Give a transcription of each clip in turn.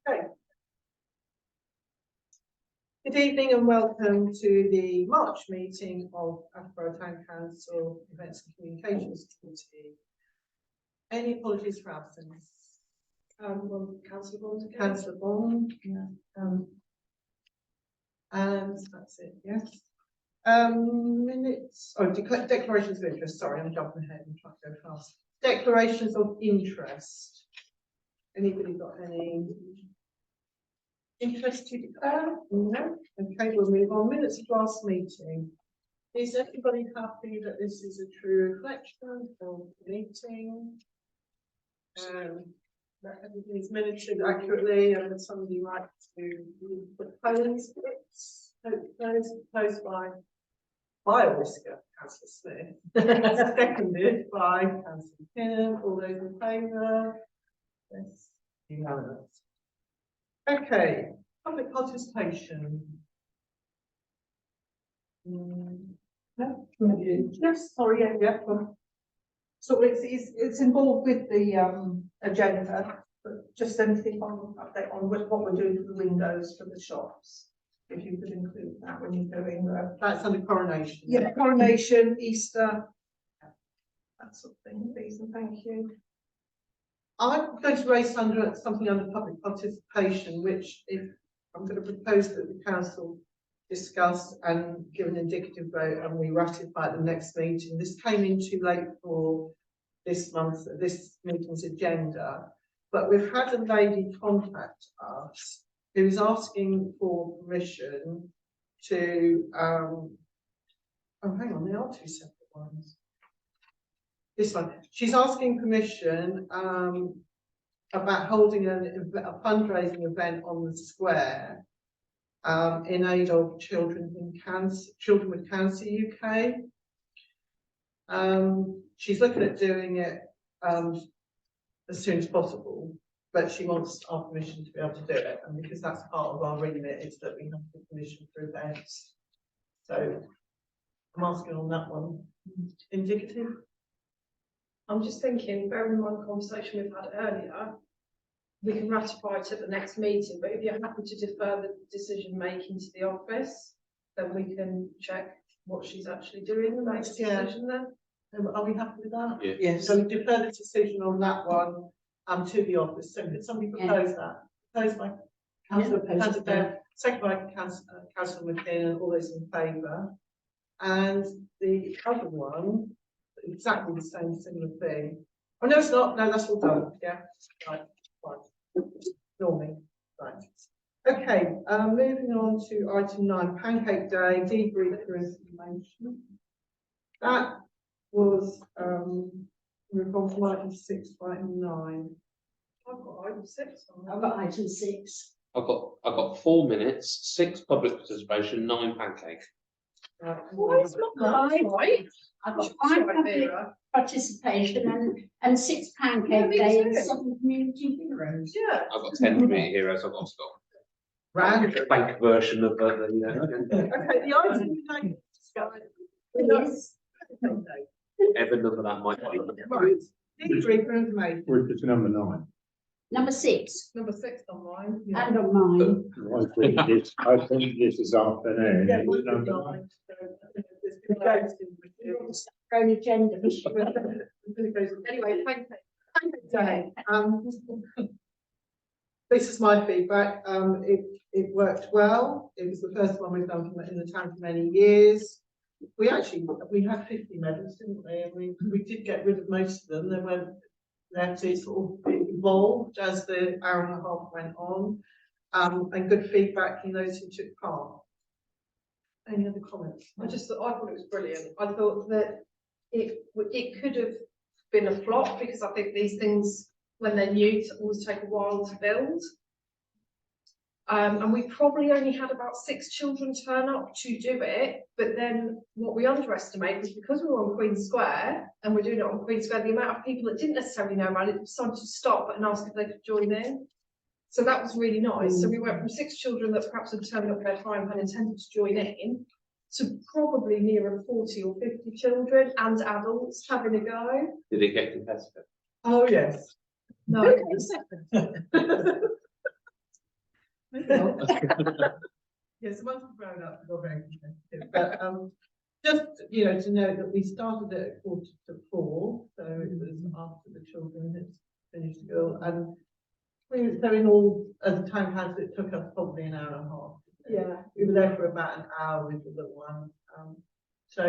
Okay. Good evening and welcome to the March meeting of Attleborough Town Council Events and Communications Committee. Any apologies for absence? Councillor Bond, yeah. And that's it, yes. Minutes, declarations of interest, sorry, I'm jumping ahead and trying to go fast. Declarations of interest. Anybody got any interest to declare? No? Okay, we'll move on. Minutes of last meeting. Is everybody happy that this is a true reflection of the meeting? That everything's minuted accurately, and would somebody like to propose it? Proposed by a whisker, Councillor Smith. Seconded by Councillor Kinnan. All those in favour? Yes, unanimous. Okay, public participation. No? Yes, sorry, yeah. So it's involved with the agenda, but just anything on update on what we're doing for the windows for the shops. If you could include that when you're doing That's under coronation. Yeah, coronation, Easter, that sort of thing, please, and thank you. I'm going to raise something under public participation, which if I'm going to propose that the council discuss and give an indicative vote and we ratify at the next meeting. This came in too late for this meeting's agenda, but we've had a lady contact us who's asking for permission to oh hang on, they are two separate ones. This one, she's asking permission about holding a fundraising event on the square in aid of children with cancer UK. She's looking at doing it as soon as possible, but she wants our permission to be able to do it, and because that's part of our remit, is that we have the permission for events. So I'm asking on that one. Indicative. I'm just thinking, bearing in mind the conversation we've had earlier, we can ratify it at the next meeting, but if you're happy to defer the decision making to the office, then we can check what she's actually doing and make a decision then. Are we happy with that? Yeah. Yes. So we defer the decision on that one to the office. So could somebody propose that? Proposed by Councillor Bear, second by Councillor McKinnon, all those in favour. And the other one, exactly the same similar thing. Oh no, it's not. No, that's all done. Yeah. Right. Normally. Right. Okay. Moving on to item 9, Pancake Day, debrief for information. That was we've gone from item 6 to item 9. I've got item 6 on. I've got item 6. I've got 4 minutes, 6 public participation, 9 pancake. Why is not right? I've got 5 public participation and 6 pancake day and 7 community heroes. Yeah. I've got 10 community heroes. I've got Scott. Round. Bank version of the Okay, the item we like to discuss. whatever number that might be. Right. Debrief for information. We're to number 9. Number 6 Number 6 on mine. and on mine. I think this is afternoon. Yeah, It's number 9. Own agenda. Anyway, thank you. This is my feedback. It worked well. It was the first one we've done in the town for many years. We had 50 medals, didn't we? And we did get rid of most of them. They weren't there to sort of evolved as the hour and a half went on, and good feedback from those who took part. Any other comments? I thought it was brilliant. I thought that it could have been a flop, because I think these things, when they're new, always take a while to build. And we probably only had about 6 children turn up to do it, but then what we underestimated was, because we were on Queen Square and we're doing it on Queen Square, the amount of people that didn't necessarily know about it decided to stop and ask if they could join in. So that was really nice. So we went from 6 children that perhaps had turned up their time and intended to join in, to probably nearer 40 or 50 children and adults having a go. Did it get competitive? Oh yes. No. Yes, once we've grown up, we're very competitive, but, just, you know, to note that we started at 3:45, so it was after the children had finished school, and so in all, as a town council, it took us probably an hour and a half. Yeah. We were there for about an hour with the little one, so,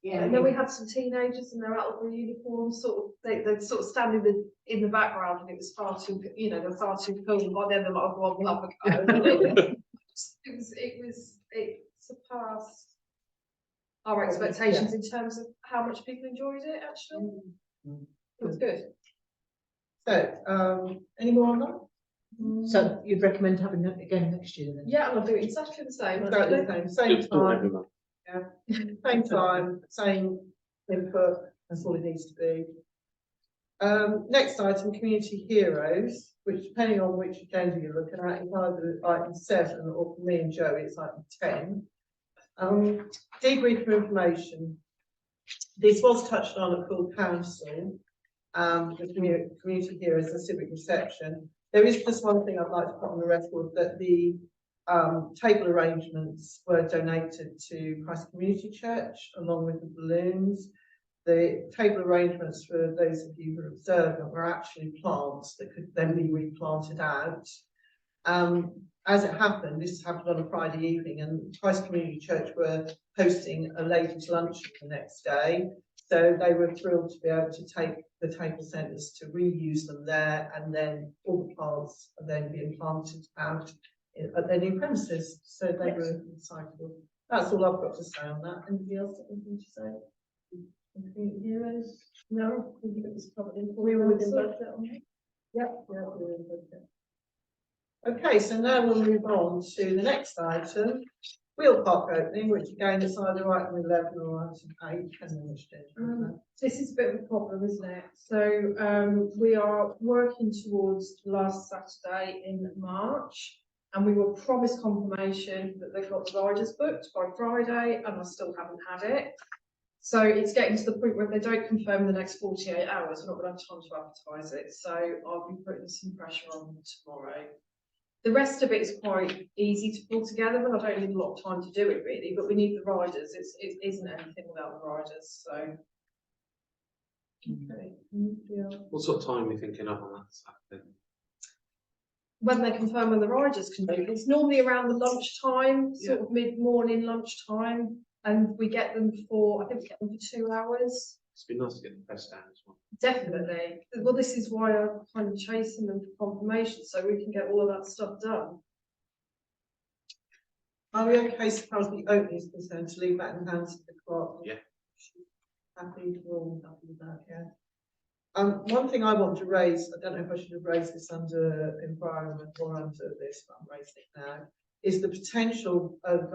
Yeah. And then we had some teenagers in their out of the uniforms, sort of, they'd sort of standing in the background, and it was far too, you know, they're far too cool, and by then they're like, oh, we'll have a go. It surpassed our expectations in terms of how much people enjoyed it, actually. It was good. so, any more on that? So you'd recommend having it again next year then? Yeah, and I'll do exactly the same. Exactly actually. the same, Good for time, everyone. same time, same input, that's all it needs to be. Next item, community heroes, which depending on which agenda you're looking at, is either item 7 or for me and Joe, it's item 10. Debrief for information. This was touched on at full council, the community heroes and civic reception. There is just one thing I'd like to put on the record, that the table arrangements were donated to Christ Community Church along with the balloons. The table arrangements, for those of you who are observant, were actually plants that could then be replanted out. As it happened, this happened on a Friday evening, and Christ Community Church were hosting a ladies' luncheon the next day. So they were thrilled to be able to take the table centres to reuse them there, and then all the plants are then being planted out at their new premises. So they were excited. That's all I've got to say on that. Anybody else got anything to say? Community heroes? No, I think it was covered in. We were within budget on that. Yep, yeah, we were in budget. Okay, so now we'll move on to the next item, wheel park opening, which again is either item 11 or item 8, depending on which day. This is a bit of a problem, isn't it? So we are working towards last Saturday in March, and we were promised confirmation that they've got the riders booked by Friday, and I still haven't had it. So it's getting to the point where if they don't confirm in the next 48 hours, we're not going to have time to advertise it. So I'll be putting some pressure on them tomorrow. The rest of it is quite easy to pull together, and I don't need a lot of time to do it really, but we need the riders. It isn't anything without the riders, so. Okay. Yeah. What sort of time are we thinking of on that Saturday? When they confirm when the riders can do it, it's normally around the lunchtime, sort of mid-morning lunchtime, and we get them for, I think we get them for 2 hours. It's been nice to get the press down as well. Definitely. Well, this is why I'm kind of chasing them for confirmation, so we can get all of that stuff done. Are we okay as far as the opening is concerned to leave that in the hands of the clerk? Yeah. Happy, we're all happy with that, yeah. One thing I want to raise, I don't know if I should have raised this under environment or under this, but I'm raising it now, is the potential of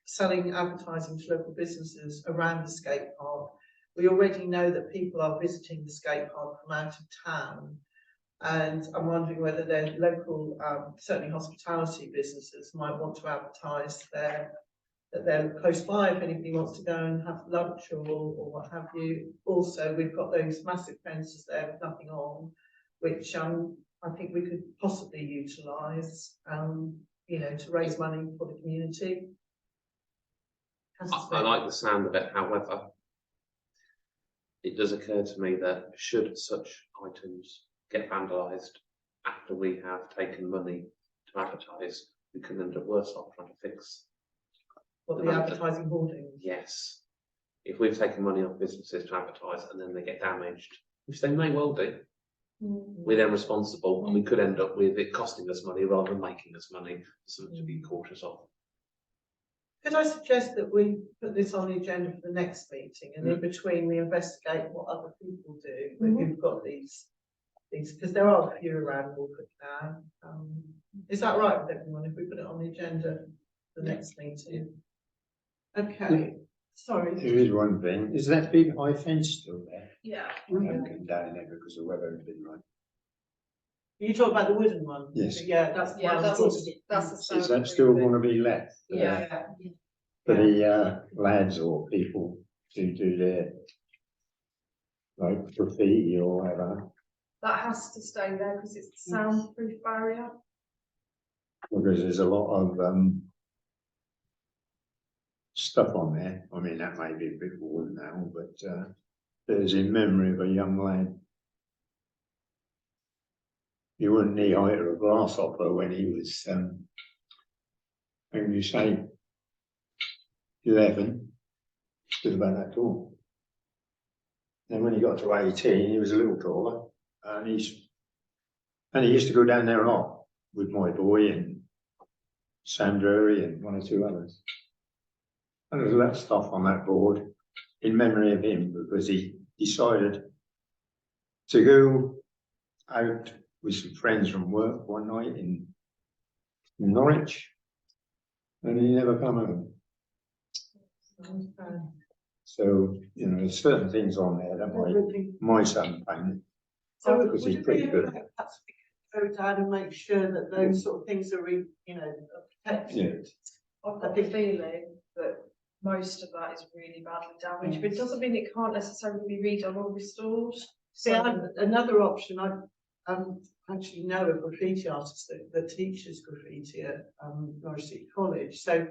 selling advertising to local businesses around the skate park. We already know that people are visiting the skate park from out of town, and I'm wondering whether their local, certainly hospitality businesses, might want to advertise that they're close by if anybody wants to go and have lunch or what have you. Also, we've got those massive fences there with nothing on, which I think we could possibly utilise, you know, to raise money for the community. I like the sound of it, however, it does occur to me that should such items get vandalised after we have taken money to advertise, we can end up worse off trying to fix. What, the advertising hoardings? Yes. If we've taken money off businesses to advertise and then they get damaged, which they may well do, we're then responsible, and we could end up with it costing us money rather than making us money. Something to be cautious of. Could I suggest that we put this on the agenda for the next meeting, and in between we investigate what other people do who've got these, because there are a few around Walford now. Is that right with everyone if we put it on the agenda for the next meeting? Okay, sorry. There is one thing, is that big high fence still there? Yeah. I haven't come down there because the weather has been like. You talk about the wooden one? Yes. Yeah, that's the Is that still going to be left? Yeah. For the lads or people to do their like graffiti or whatever. That has to stay there because it's the soundproof barrier. Because there's a lot of stuff on there. I mean, that may be a bit worn now, but there's in memory of a young lad. He wasn't the height of a grasshopper when he was, how can you say, 11, stood about that tall. Then when he got to 18, he was a little taller, and he used to go down there a lot with my boy and Sam Drury and one or two others. And there's a lot of stuff on that board in memory of him, because he decided to go out with some friends from work one night in Norwich, and he never come home. So, you know, there's certain things on there that my son painted. So because would he's it pretty be good. okay perhaps we could go down and make sure that those sort of things are, you know, are protected? I've got the feeling that most of that is really badly damaged, but it doesn't mean it can't necessarily be redone or restored. See, another option, I actually know a graffiti artist that teaches graffiti at Norwich City College. So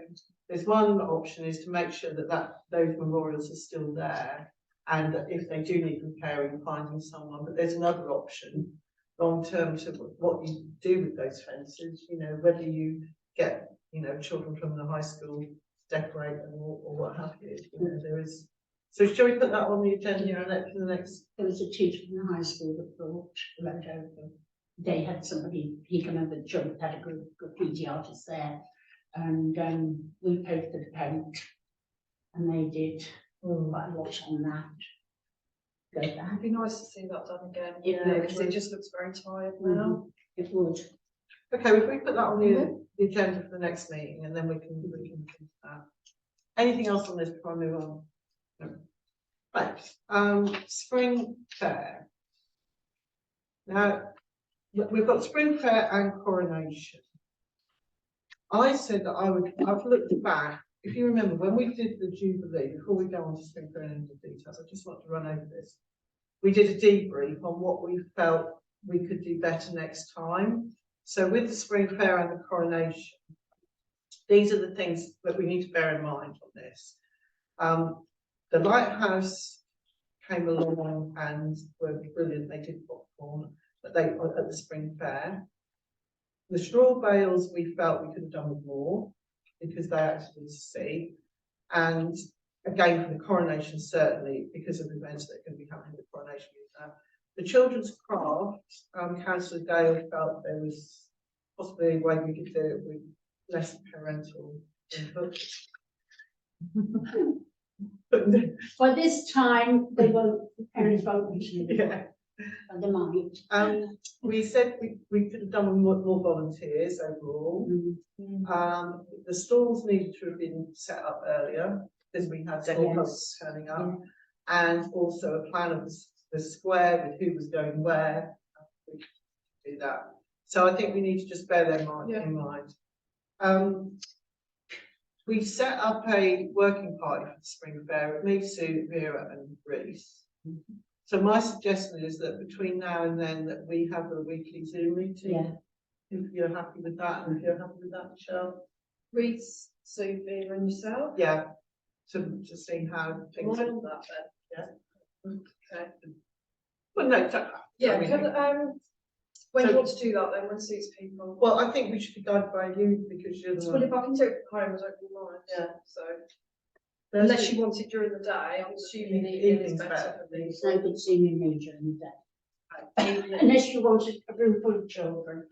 there's one option is to make sure that those memorials are still there, and that if they do need repairing, finding someone. But there's another option, long term, to what you do with those fences. You know, whether you get, you know, children from the high school to decorate them or what have you. You know, there is. So shall we put that on the agenda for the next? There was a teacher from the high school that wrote over. They had somebody, he came over, the children had a graffiti artist there, and we paid for the paint, and they did quite a lot on that. It'd be nice to see that done again, Yeah, because it just looks very tired now. It would. Okay, if we put that on the agenda for the next meeting, and then we can anything else on this before I move on? No. Right, spring fair. Now, we've got spring fair and coronation. I said that I've looked back, if you remember, when we did the Jubilee, before we go on to spring fair and into details, I just want to run over this. We did a debrief on what we felt we could do better next time. So with the spring fair and the coronation, these are the things that we need to bear in mind on this. The lighthouse came along and were brilliant. They did popcorn, but they at the spring fair. The straw bales we felt we could have done with more, because they actually see. And again, for the coronation, certainly because of the events that are going to be happening at the coronation. The children's craft, Councillor Dale felt there was possibly a way we could do it with less parental input. By this time, the parents won't be. Yeah. And they might. We said we could have done with more volunteers overall. The stalls needed to have been set up earlier, because we had decorators turning up, and also a plan of the square with who was going where. We could do that. So I think we need to just bear that in mind. We set up a working party for the spring fair with me, Sue, Vera and Reese. So my suggestion is that between now and then that we have a weekly Zoom meeting. Yeah. If you're happy with that, and if you're happy with that, Michelle. Reese, Sophie and yourself? Yeah. To see how things. Why on that then? Yeah. Okay. Well, no, Yeah, I mean, when do so- you want to do that then, when suits people? well, I think we should be guided by you, because you're the Well, if one. I can do it from home, I don't really mind. Yeah. So, unless you want it during the day, I'm assuming the evening is Evening's better better. for me. It's no good seeing you me during the day. Unless you wanted a room full of children.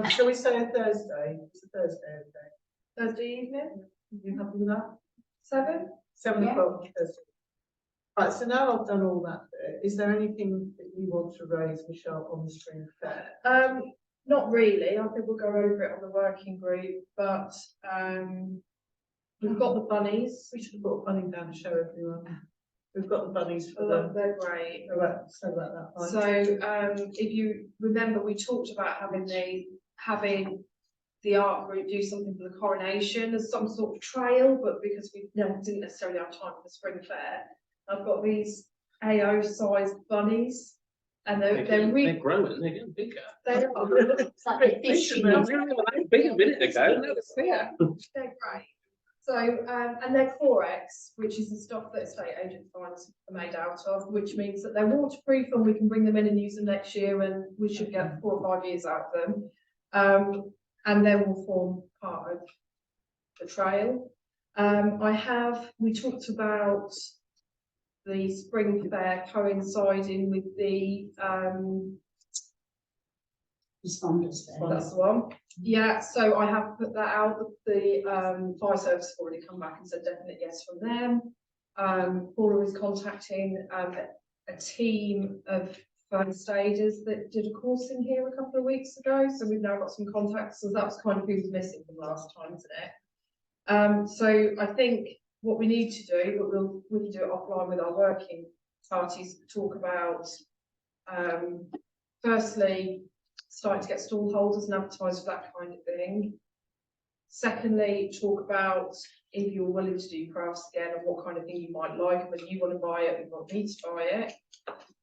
Shall we say a Thursday? It's a Thursday, okay. Thursday evening, You happy with that? 7? 7 Yeah. o'clock Thursday. Right, so now I've done all that bit, is there anything that you want to raise, Michelle, on the spring fair? Not really, I think we'll go over it on the working group, but, we've got the bunnies. We should have put a bunny down to show everyone. We've got the bunnies for They're great. So about that. Fine. So, if you remember, we talked about having the art group do something for the coronation as some sort of trail, but because we didn't necessarily have time for the spring fair, I've got these AO sized bunnies And they're really, growing, they're getting bigger. they are, It's like the fish, you They know. were big a minute ago, now they're clear. they're great. So, and they're Corex, which is the stuff that estate agent finds are made out of, which means that they're waterproof and we can bring them in and use them next year, and we should get 4 or 5 years out of them. And they will form part of the trail. We talked about the spring fair coinciding with the, Responders there. that's the one. Yeah, so I have put that out. The fire service have already come back and said definite yes from them. Paula is contacting a team of first aiders that did a course in here a couple of weeks ago. So we've now got some contacts. So that's kind of who was missing from last time, isn't it? So I think what we need to do, but we can do it offline with our working parties, talk about firstly, starting to get stall holders and advertise for that kind of thing. Secondly, talk about if you're willing to do crafts again and what kind of thing you might like, whether you want to buy it, we want me to buy it.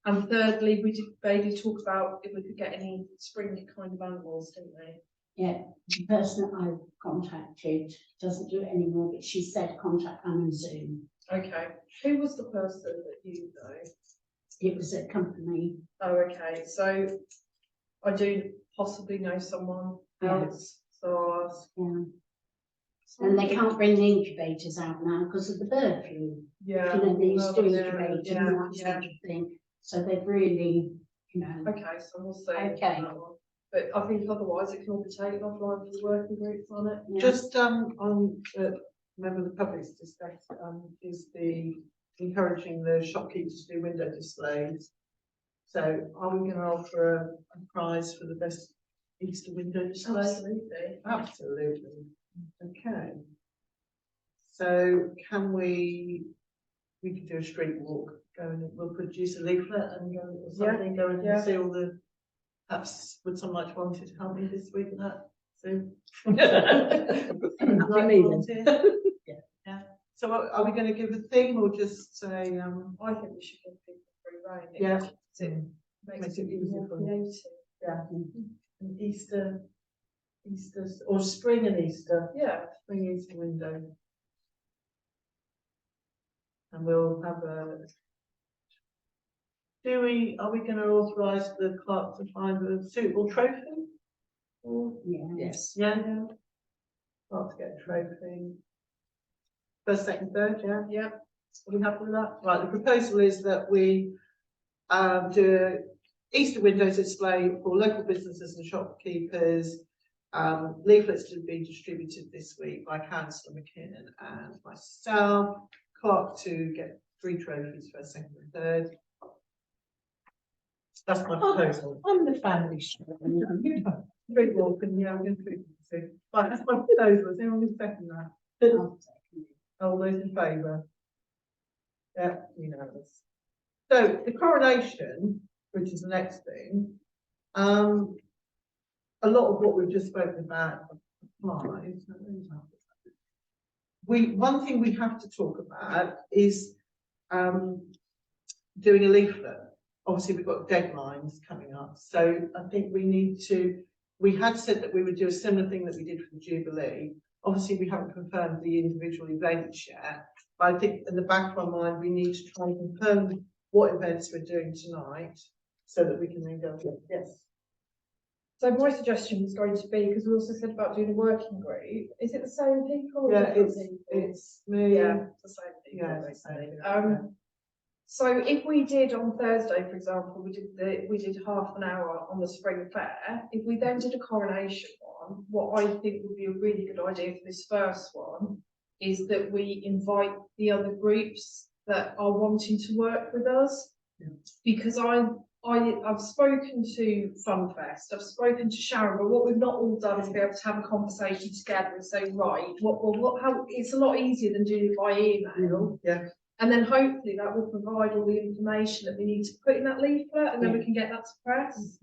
And thirdly, we did vaguely talk about if we could get any spring kind of animals, didn't we? Yeah, the person that I've contacted doesn't do it anymore, but she said contact them on Zoom. Okay. Who was the person that you know? It was a company. Oh, okay. So I do possibly know someone else. So I'll ask. Yeah. And they can't bring the incubators out now because of the bird flu. Yeah. You know, they used to Oh, incubate and that yeah. sort of thing. So they've really, you know. Okay, so we'll see. Okay. on that one. But I think otherwise it can all be taken offline for the working groups on it. Yeah. Just on member of the public's discuss is the encouraging the shopkeepers to do window displays. So are we going to offer a prize for the best Easter window display? Absolutely. Absolutely. Okay. So can we could do a street walk, go and we'll produce a leaflet and go or something, go and yeah. see all the, perhaps would someone like to volunteer to help me this week with that? So. Yeah. So are we going to give a theme or just say, I think we should give people free rein. yeah. It makes it even more creative. Yeah. And Easter or spring and Easter. Yeah. Spring Easter window. And we'll have are we going to authorise the clerk to find a suitable trophy? Or, Yeah. Yes. yeah. Clerk to get a trophy. First, second, third, yeah. Yeah. Are we happy with that? Right, the proposal is that we do Easter window display for local businesses and shopkeepers. Leaflets to be distributed this week by Councillor McKinnon and myself. Clerk to get 3 trophies, first, second, and third. That's my proposal. I'm the family show. Street walk and yeah, I'm going to do it. Right, that's my proposal. Is anyone going to second that? I'll second it. All those in favour? Yeah, unanimous. So the coronation, which is the next thing, a lot of what we've just spoken about applies. One thing we have to talk about is doing a leaflet. Obviously, we've got deadlines coming up, so I think we had said that we would do a similar thing that we did for the Jubilee. Obviously, we haven't confirmed the individual events yet, but I think in the back of our mind, we need to try and confirm what events we're doing tonight so that we can then go, yes. So my suggestion was going to be, because we also said about doing a working group, is it the same people? Or Yeah, different people? it's me. Yeah, it's the same people. Yeah, basically. yeah. So if we did on Thursday, for example, we did half an hour on the spring fair. If we then did a coronation one, what I think would be a really good idea for this first one is that we invite the other groups that are wanting to work with us, because I've spoken to Funfest, I've spoken to Sharon, but what we've not all done is be able to have a conversation together and say, right, how it's a lot easier than doing it by email. Yeah. And then hopefully that will provide all the information that we need to put in that leaflet, and then we can get that to press.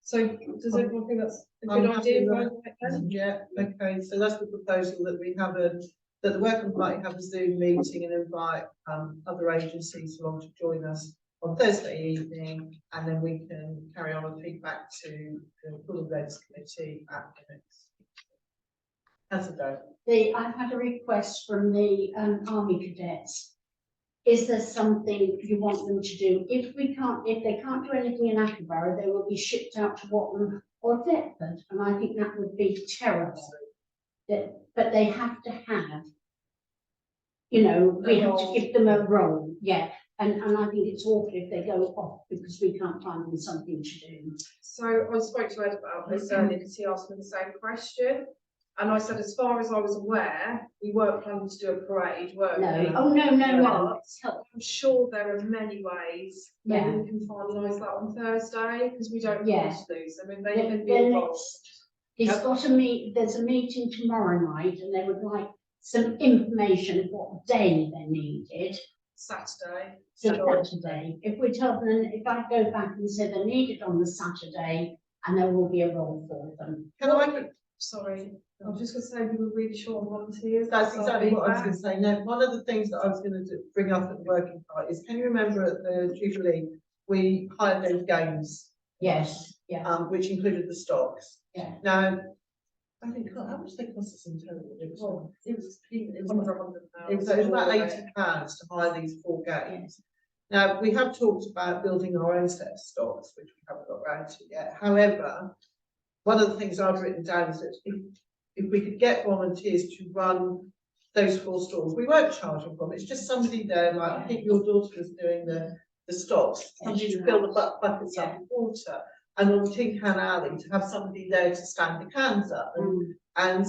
So does everyone think that's a I'm good happy idea? with that. Yeah, okay, so that's the proposal, that we have that the working party have a Zoom meeting and invite other agencies along to join us on Thursday evening, and then we can carry on with feedback to the full events committee at the next. How's it going? I've had a request from the army cadets. Is there something you want them to do? If they can't do anything in Attleborough, they will be shipped out to Watton or Deptford, and I think that would be terrible. But they have to have, we have to give them a role, yeah. And I think it's awful if they go off because we can't find them something to do. So I spoke to Ed about this earlier because he asked me the same question. And I said, as far as I was aware, we weren't planning to do a parade, were we? No, oh, no. But I'm sure there are many ways. Maybe Yeah. we can finalise that on Thursday because we don't Yeah. want to lose them. If they Then can be involved. there's a meeting tomorrow night and they would like some information of what day they needed. Saturday. So Saturday, if we tell them, if I go back and say they need it on the Saturday and there will be a role for them. Can I? Sorry, I was just going to say we were really short on volunteers. That's exactly what I was going to say. Now, one of the things that I was going to bring up at the working party is, can you remember at the Jubilee, we hired those games, Yes, yeah, which included the stocks. yeah. Now, I think, God, how much they cost us in total? It was about £80 to hire these 4 games. Now, we have talked about building our own set of stocks, which we haven't got around to yet. However, one of the things I've written down is that if we could get volunteers to run those 4 stalls, we won't charge them from. It's just somebody there, like I think your daughter was doing the stocks, somebody to fill the buckets up with water, and on Tin Can Alley to have somebody there to stand the cans up, and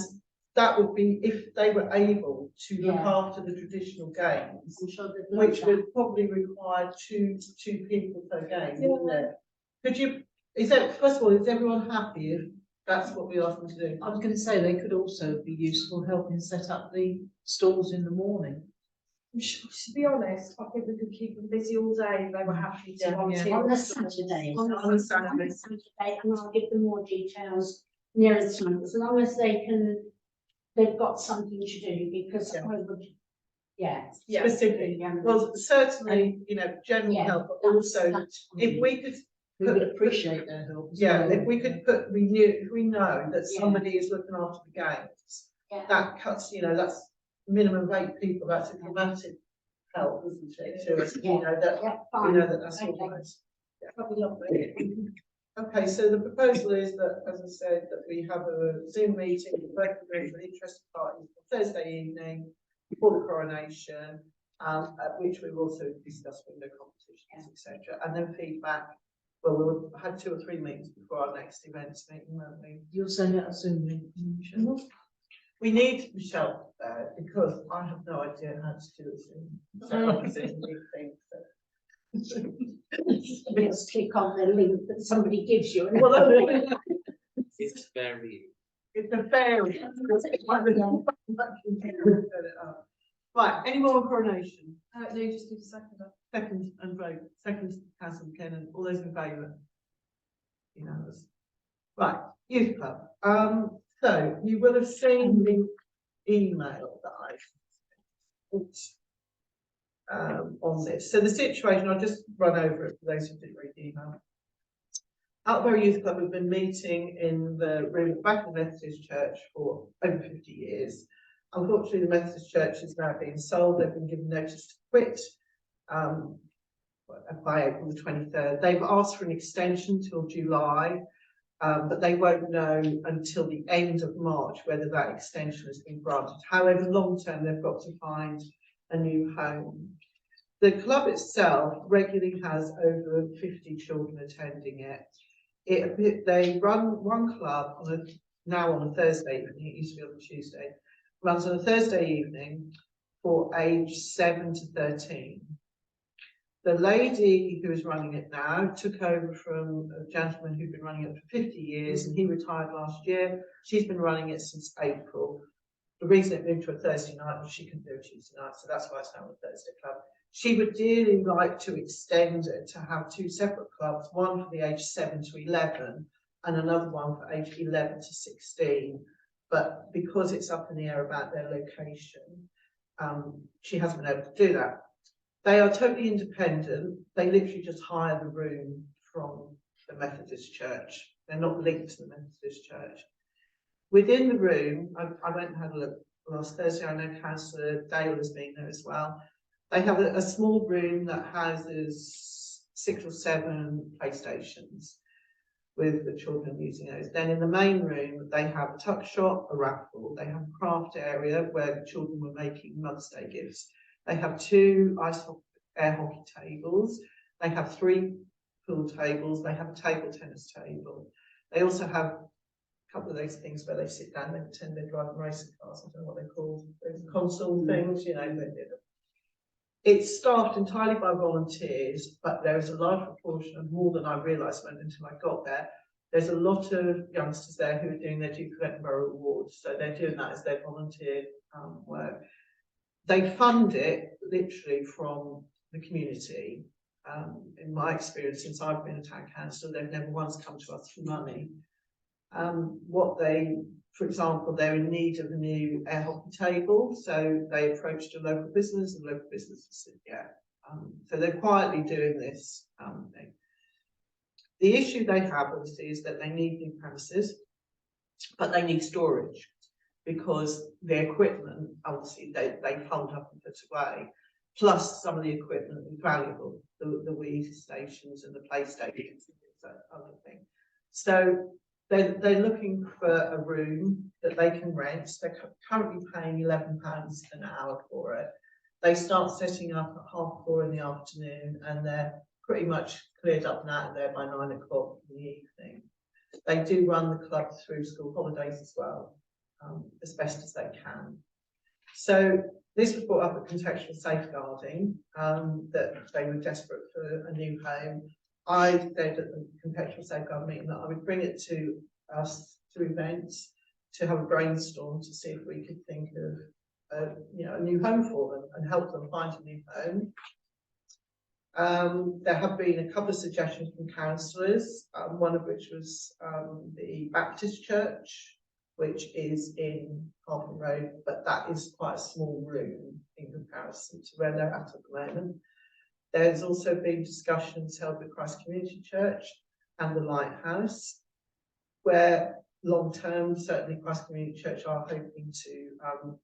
that would be if they were able to look after the traditional games, I'm sure which would probably require two people per game, wouldn't it? Could you? First of all, is everyone happy if that's what we ask them to do? I was going to say they could also be useful helping set up the stalls in the morning. To be honest, I think we could keep them busy all day if they were happy to volunteer. on the Saturday. On the Saturday. And I'll give them more details nearer the time, as long as they've got something to do, because I would, Specific. Well, certainly, general help, but also if we could. We would appreciate their help. If we could if we know that somebody is looking after the games, that cuts, that's minimum of 8 people, that's a dramatic help, isn't it, to us, that's organised. Probably lovely. Okay, so the proposal is that, as I said, that we have a Zoom meeting with both the groups and interested parties on Thursday evening before the coronation, at which we will also discuss window competitions, etc. And then feedback. Well, we'll have 2 or 3 meetings before our next events meeting, won't we? You'll send out a Zoom link, Michelle. We need Michelle there because I have no idea how to do a Zoom. So it's a new thing, so. Just click on the link that somebody gives you. It's very. It's a fairy. Right, any more on coronation? No, just do the second. Second and vote. Second, Councillor McKinnon. All those in favour? Unanimous. Right, youth club. So you will have seen the email that I put on this. So the situation, I'll just run over it for those who didn't read the email. Attleborough Youth Club have been meeting in the room at the back of the Methodist Church for over 50 years. Unfortunately, the Methodist Church is now being sold. They've been given notice to quit by April the 23rd. They've asked for an extension till July, but they won't know until the end of March whether that extension has been granted. However, long term, they've got to find a new home. The club itself regularly has over 50 children attending it. They run one club now on a Thursday evening. It used to be on a Tuesday. Runs on a Thursday evening for age 7 to 13. The lady who is running it now took over from a gentleman who'd been running it for 50 years, and he retired last year. She's been running it since April. The reason it moved to a Thursday night was she couldn't do a Tuesday night, so that's why it's now a Thursday club. She would dearly like to extend it to have 2 separate clubs, one for the age 7 to 11 and another one for age 11 to 16. But because it's up in the air about their location, she hasn't been able to do that. They are totally independent. They literally just hire the room from the Methodist Church. They're not linked to the Methodist Church. Within the room, I went and had a look last Thursday. I know Councillor Dale has been there as well. They have a small room that houses 6 or 7 PlayStations with the children using those. Then in the main room, they have a tuck shop, a raffle. They have a craft area where the children were making Mother's Day gifts. They have 2 air hockey tables. They have 3 pool tables. They have a table tennis table. They also have a couple of those things where they sit down and pretend they're driving racing cars. I don't know what they're called. Those console things, you know. It's staffed entirely by volunteers, but there is a large proportion of more than I realised until I got there. There's a lot of youngsters there who are doing their Duke of Edinburgh Awards, so they're doing that as their volunteer work. They fund it literally from the community. In my experience, since I've been a town councillor, they've never once come to us for money. For example, they're in need of a new air hockey table, so they approached a local business, and the local business said, yeah. So they're quietly doing this thing. The issue they have, obviously, is that they need new premises, but they need storage, because the equipment, obviously, they fold up and put away, plus some of the equipment is valuable, the Wii stations and the PlayStations and that other thing. So they're looking for a room that they can rent. They're currently paying £11 an hour for it. They start setting up at 4:30 in the afternoon, and they're pretty much cleared up and out of there by 9 o'clock in the evening. They do run the club through school holidays as well, as best as they can. So this was brought up at contextual safeguarding, that they were desperate for a new home. I said at the contextual safeguard meeting that I would bring it to us through events to have a brainstorm to see if we could think of a new home for them and help them find a new home. There have been a couple of suggestions from councillors, one of which was the Baptist Church, which is in Harper Road, but that is quite a small room in comparison to where they're at the moment. There's also been discussions held with Christ Community Church and the Lighthouse, where long term, certainly Christ Community Church are hoping to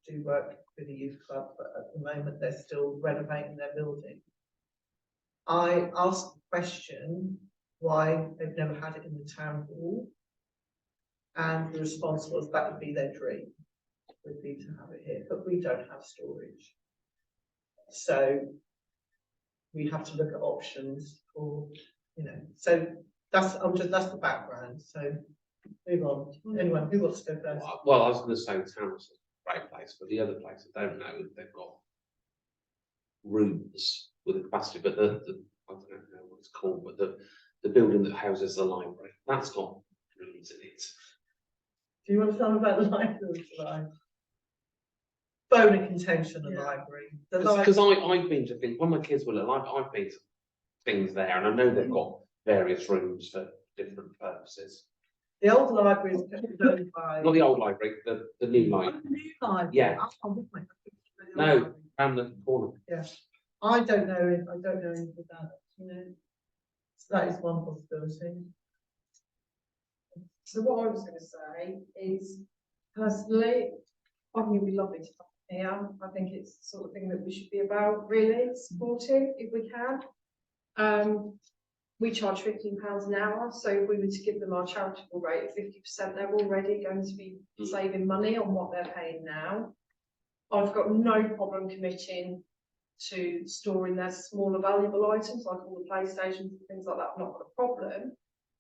do work with the youth club, but at the moment they're still renovating their building. I asked the question why they've never had it in the town hall, and the response was that would be their dream, would be to have it here, but we don't have storage. So we have to look at options for, so that's the background. So move on. Anyone who wants to go first? Well, I was going to say the town is a great place, but the other place I don't know if they've got rooms with a capacity, but I don't know what it's called, but the building that houses the library, that's got rooms in it. Do you want to tell me about the library tonight? Bone of contention, the library. Because I've been to things, when my kids were little, I've been to things there, and I know they've got various rooms for different purposes. The old library is owned by... Not the old library, the new library. The new library? Yeah. No, around the corner. Yes. I don't know anything about that, So that is one possibility. So what I was going to say is, personally, I think it'd be lovely to come here. I think it's the sort of thing that we should be about, really, supporting if we can. We charge £15 an hour, so if we were to give them our charitable rate of 50%, they're already going to be saving money on what they're paying now. I've got no problem committing to storing their smaller valuable items, like all the PlayStations and things like that. Not got a problem.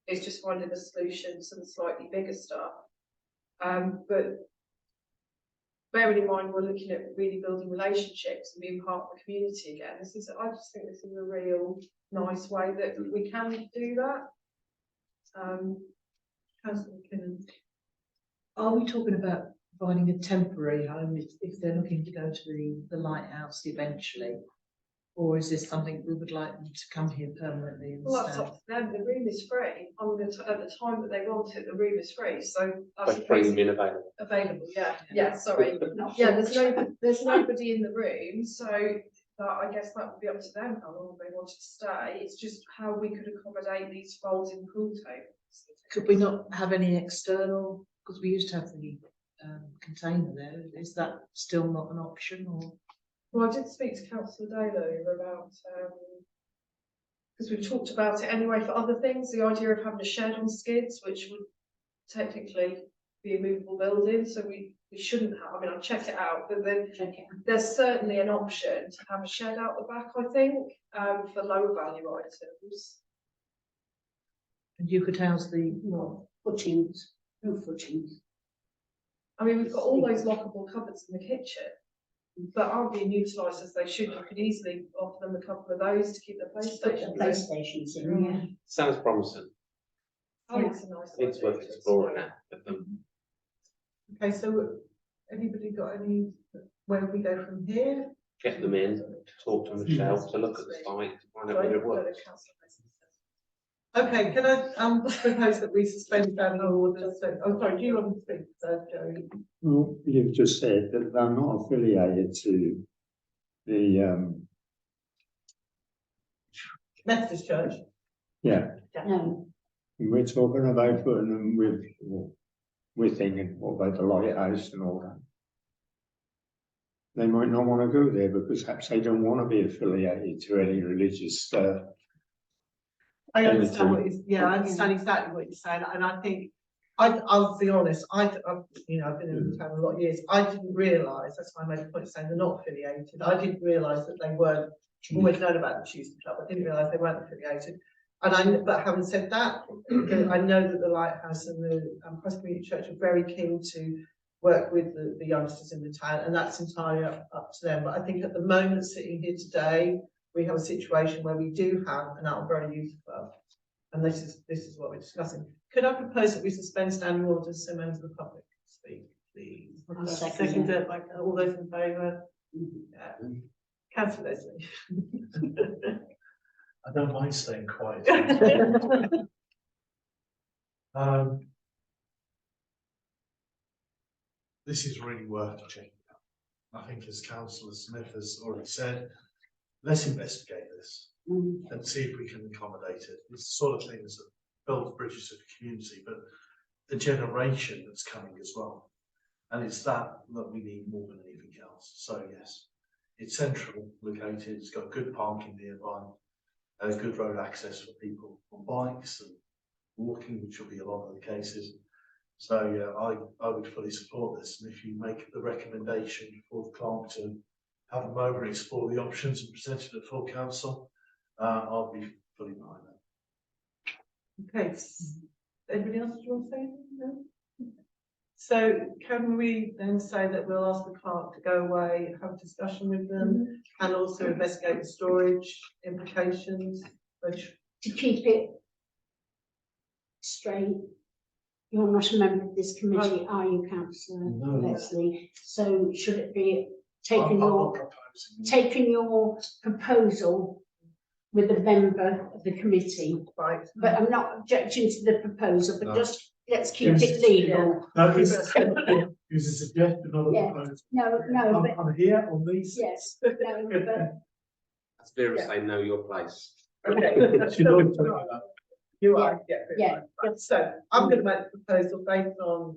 It's just finding a solution to the slightly bigger stuff. But bearing in mind we're looking at really building relationships and being part of the community again, I just think this is a real nice way that we can do that. Councillor McKinnon. Are we talking about providing a temporary home if they're looking to go to the lighthouse eventually? Or is this something we would like them to come here permanently instead? Well, that's up to them. The room is free. At the time that they want it, the room is free. So that's Premium available. Available, yeah. Yeah, sorry. Yeah, there's nobody in the room. So that I guess that would be up to them how long they wanted to stay. It's just how we could accommodate these folding pool tables. Could we not have any external, because we used to have the container there, is that still not an option or? Well, I did speak to Councillor Dale earlier about, because we've talked about it anyway for other things, the idea of having a shed on skids, which would technically be a movable building, so we shouldn't have, I mean, I'll check it out, but then there's certainly an option to have a shed out the back, I think, for lower value items. And you could house the, Footings, no footings. I mean, we've got all those lockable cupboards in the kitchen that aren't being utilised as they should. You could easily offer them a couple of those to keep their Put PlayStation. the PlayStations in, yeah. Sounds promising. I think it's a nice It's idea worth to exploring explore. it with them. Okay, so anybody got any, where we go from here? Get them in, talk to Michelle, to look at the site, find out Sorry, whether it I don't know, works. Councillor Mason says. Okay, can I propose that we suspend our orders? Oh, sorry, do you want to speak, Joey? Well, you've just said that they're not affiliated to the, Methodist Church. yeah, No, and we're talking about putting them with, we're thinking, what about the lighthouse and all that? They might not want to go there because perhaps they don't want to be affiliated to any religious, I understand what you, yeah, I understand exactly what you're saying, and I think, I'll be honest, I've been in the town a lot of years, I didn't realise, that's why I made a point of saying they're not affiliated, I didn't realise that they weren't, I've always known about the Tuesday Club, I didn't realise they weren't affiliated. But having said that, I know that the Lighthouse and the Christ Community Church are very keen to work with the youngsters in the town, and that's entirely up to them. But I think at the moment, sitting here today, we have a situation where we do have an Attleborough Youth Club, and this is what we're discussing. Could I propose that we suspend standing orders so members of the public can speak, please? I'll second it, like all those in favour? Yeah. Councillor Leslie. I don't mind staying quiet. This is really worth checking out. I think as Councillor Smith has already said, let's investigate this and see if we can accommodate it. It's the sort of things that build bridges of the community, but the generation that's coming as well. And it's that we need more than anything else. So yes, it's central located, it's got good parking nearby, good road access for people on bikes and walking, which will be a lot of the cases. So yeah, I would fully support this, and if you make the recommendation for the clerk to have them over and explore the options and present it at full council, I'll be fully behind that. Okay, anybody else want to say anything? No? So can we then say that we'll ask the clerk to go away, have a discussion with them, and also investigate the storage implications, which to keep it straight. You're not a member of this committee, are you, Councillor No. Leslie? So should it be I'm not proposing. taking your proposal with a member of the committee? right, But I'm not objecting to the proposal, but No. just let's keep Yes. it legal. No, it's a suggestion, not a Yeah. proposal. No, but I'm here on these. yes, no, but As Vera Yeah. say, know your place. okay. She knows what I'm talking about. You are, yeah. good, Yeah. right. So I'm going to make the proposal based on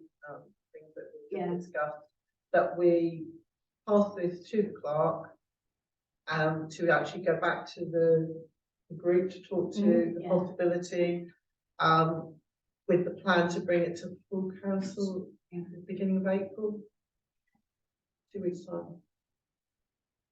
things that we Yeah. discussed, that we pass this to the clerk to actually go back to the group to talk to the yeah. possibility with the plan to bring it to full council at the beginning of April. 2 weeks time.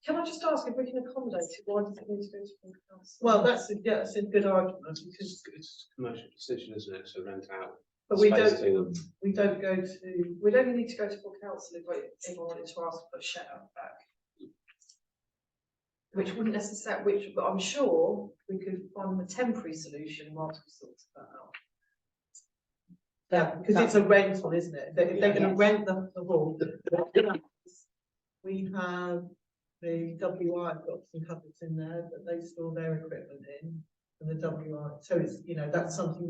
Can I just ask if we can accommodate it? Why does it need to go to full council? Well, that's a good argument because, It's a commercial decision, isn't it, to rent out but we space don't, to them. we don't go to, We'd only need to go to full council if I wanted to ask for a shed out the back. Which wouldn't necessarily, but I'm sure we could find a temporary solution whilst we sort that out. yeah, because it's a rental, isn't it? If they're going to rent the hall. We have the WI, I've got some cupboards in there that they store their equipment in, and the WI, so it's, that's something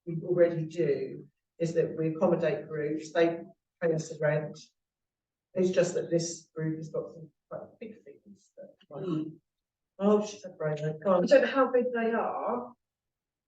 we already do, is that we accommodate groups, they pay us a rent. It's just that this group has got some quite big things Oh, she's a brain, I I can't. don't know how big they are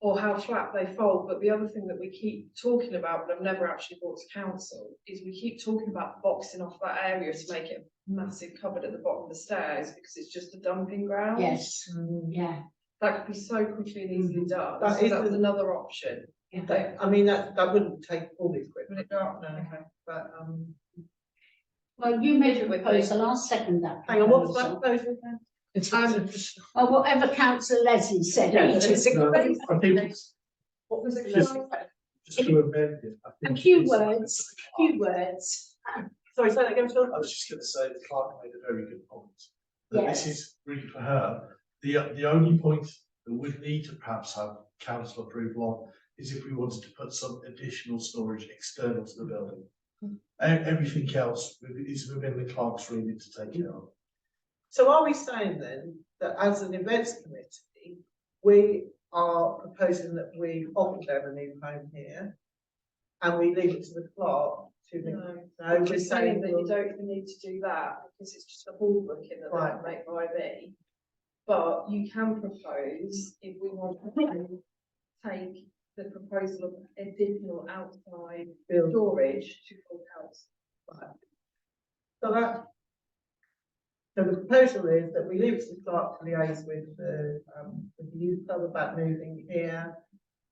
or how flat they fold, but the other thing that we keep talking about, but I've never actually brought to council, is we keep talking about boxing off that area to make it a massive cupboard at the bottom of the stairs because it's just a dumping ground. Yes, yeah. That could be so quickly and easily done. That So is that's the- another option. I mean, that wouldn't take all the Would equipment, it not? no. Okay. But, Well, you made a With me. proposal, I'll second that. hang on, what's my proposal. proposal then? Well, whatever councillor Leslie said. Yeah, ATC. No, I think it's What was it? just, just to amend it. I A think few it's- words, few words. Sorry, say that again, Phil? I was just going to say the clerk made a very good point. That Yes. this is really for her. The only point that we'd need to perhaps have council approval on is if we wanted to put some additional storage external to the building. Everything else is within the clerk's remit to take care of. So are we saying then that as an events committee, we are proposing that we offer them a new home here? And we leave it to the clerk to, No, no, we're just saying saying that you we'll- don't even need to do that because it's just a hall booking that Right. they make by me. But you can propose if we want to take the proposal of additional outside build. storage to full house. So so the proposal is that we leave it to the clerk to liaise with the youth club about moving here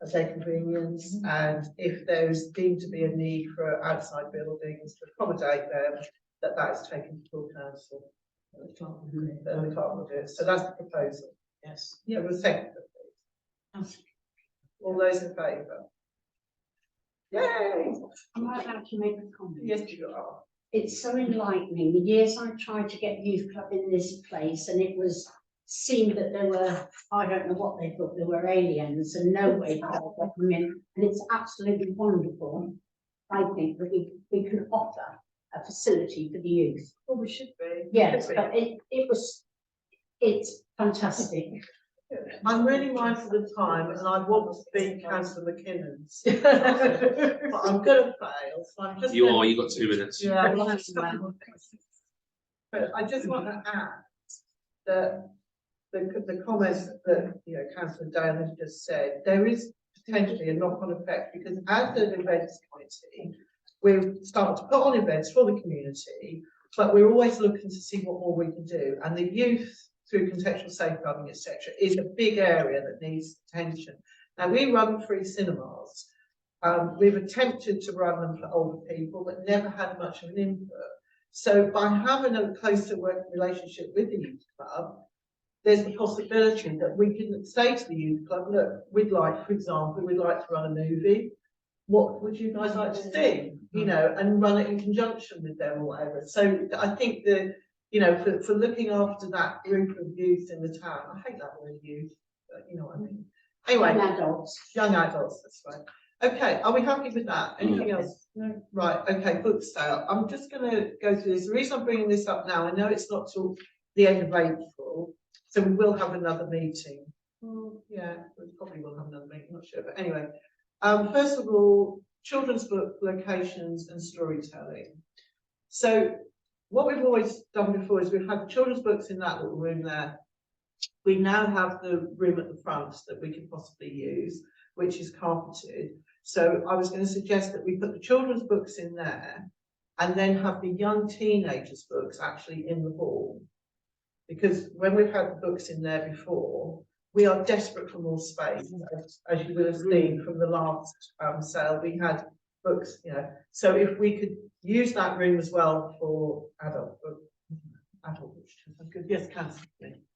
at their convenience, and if there's deemed to be a need for outside buildings to accommodate them, that is taken to full council. And the clerk will do it. So that's the proposal. Yes. Yeah, the second. All those in favour? Yay! Am I allowed to make a comment? Yes, you are. It's so enlightening. The years I tried to get youth club in this place and it was seemed that there were, I don't know what they thought, there were aliens and no way could I get them in. And it's absolutely wonderful, I think, that we can offer a facility for the youth. Well, we should be. Yes, Could be. but it's fantastic. I'm really mindful of time and I want to beat councillor McKinnon's. But I'm gonna fail, so I'm just. You gonna- are, you've got 2 minutes. Yeah, well, that's a couple more things. But I just want to add that the comments that, you know, councillor Dale has just said, there is potentially a knock-on effect because as an events committee, we've started to put on events for the community, but we're always looking to see what more we can do. And the youth, through contextual safeguarding, etc., is a big area that needs attention. Now, we run free cinemas. We've attempted to run them for older people, but never had much of an input. So by having a closer working relationship with the youth club, there's the possibility that we can say to the youth club, look, we'd like, for example, we'd like to run a movie. What would you guys like to see? You know, and run it in conjunction with them or whatever. So I think that, you know, for looking after that group of youth in the town, I hate that word youth, but you know what I mean. Anyway, Young adults. young adults, that's right. Okay, are we happy with that? Anything else? No. Right, okay, book sale. I'm just gonna go through this. The reason I'm bringing this up now, I know it's not till the end of April, so we will have another meeting. Yeah, we probably will have another meeting, not sure, but anyway. First of all, children's book locations and storytelling. So what we've always done before is we've had the children's books in that little room there. We now have the room at the front that we could possibly use, which is carpeted. So I was going to suggest that we put the children's books in there and then have the young teenagers' books actually in the hall. Because when we've had the books in there before, we are desperate for more space, as you will have seen from the last sale. We had books, you know, so if we could use that room as well for adult books, good. Yes, Councillor.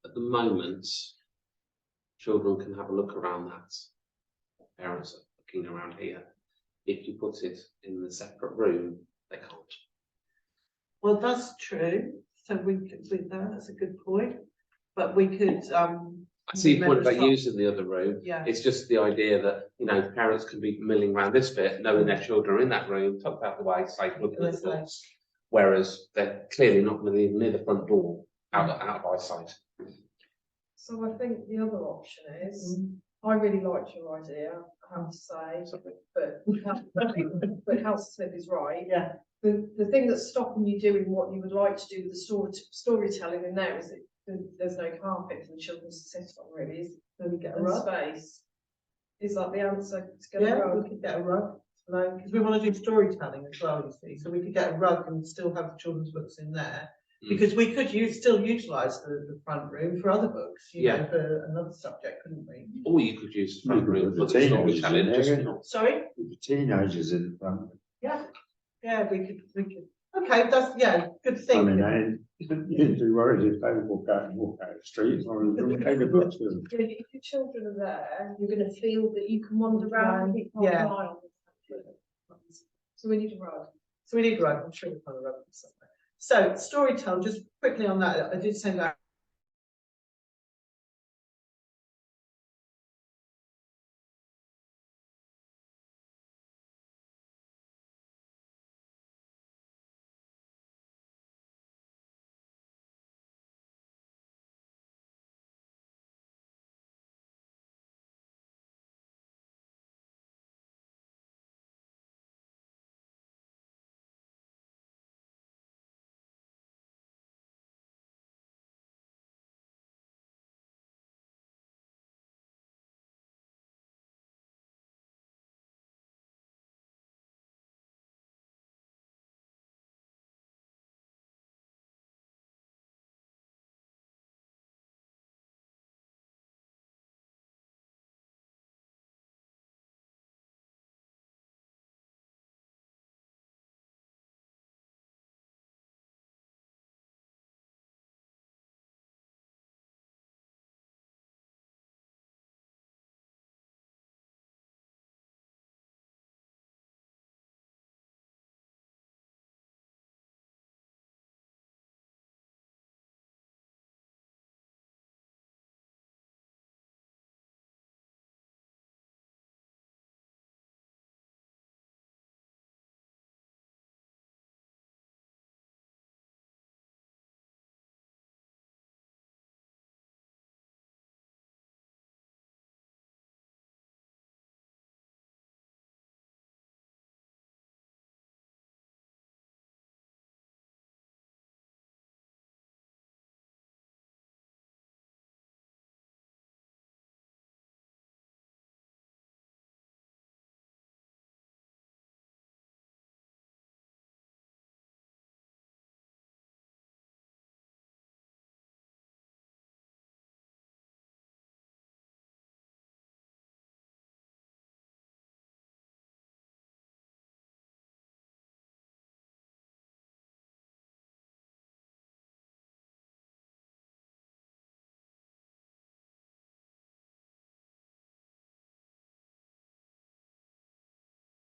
At the moment, children can have a look around that. Parents are looking around here. If you put it in the separate room, they can't. Well, that's true. So we could, that's a good point. But we could, I see your point about Members using the other room. yeah. It's just the idea that, you know, parents can be milling around this bit, knowing their children are in that room, tucked out the way, safe looking at the books. Whereas they're clearly not going to be near the front door, out of eyesight. So I think the other option is, I really liked your idea, I have to say, but Councillor Smith is right. Yeah. the thing that's stopping you doing what you would like to do with the storytelling in there is that there's no carpet for the children to sit on, really, is Then we get a and rug. space. Is that the answer to get a Yeah, rug? we could get a rug, because we want to do storytelling as well, you see, so we could get a rug and still have the children's books in there. Mm. Because we could still utilise the front room for other books, you know, Yeah. for another subject, couldn't we? Or you could use the front You could room put for the the teenagers in storytelling, there, just yeah. not. Sorry? With the teenagers in front. Yeah, we could, okay, good I thing. mean, you didn't do worries if they walk out the street, or you take the books with them. If your children are there, you're gonna feel that you can wander around. and keep Yeah. an eye on them. So we need a rug. So we need a rug, I'm sure we'll find a rug somewhere. So storytelling, just quickly on that, I did send out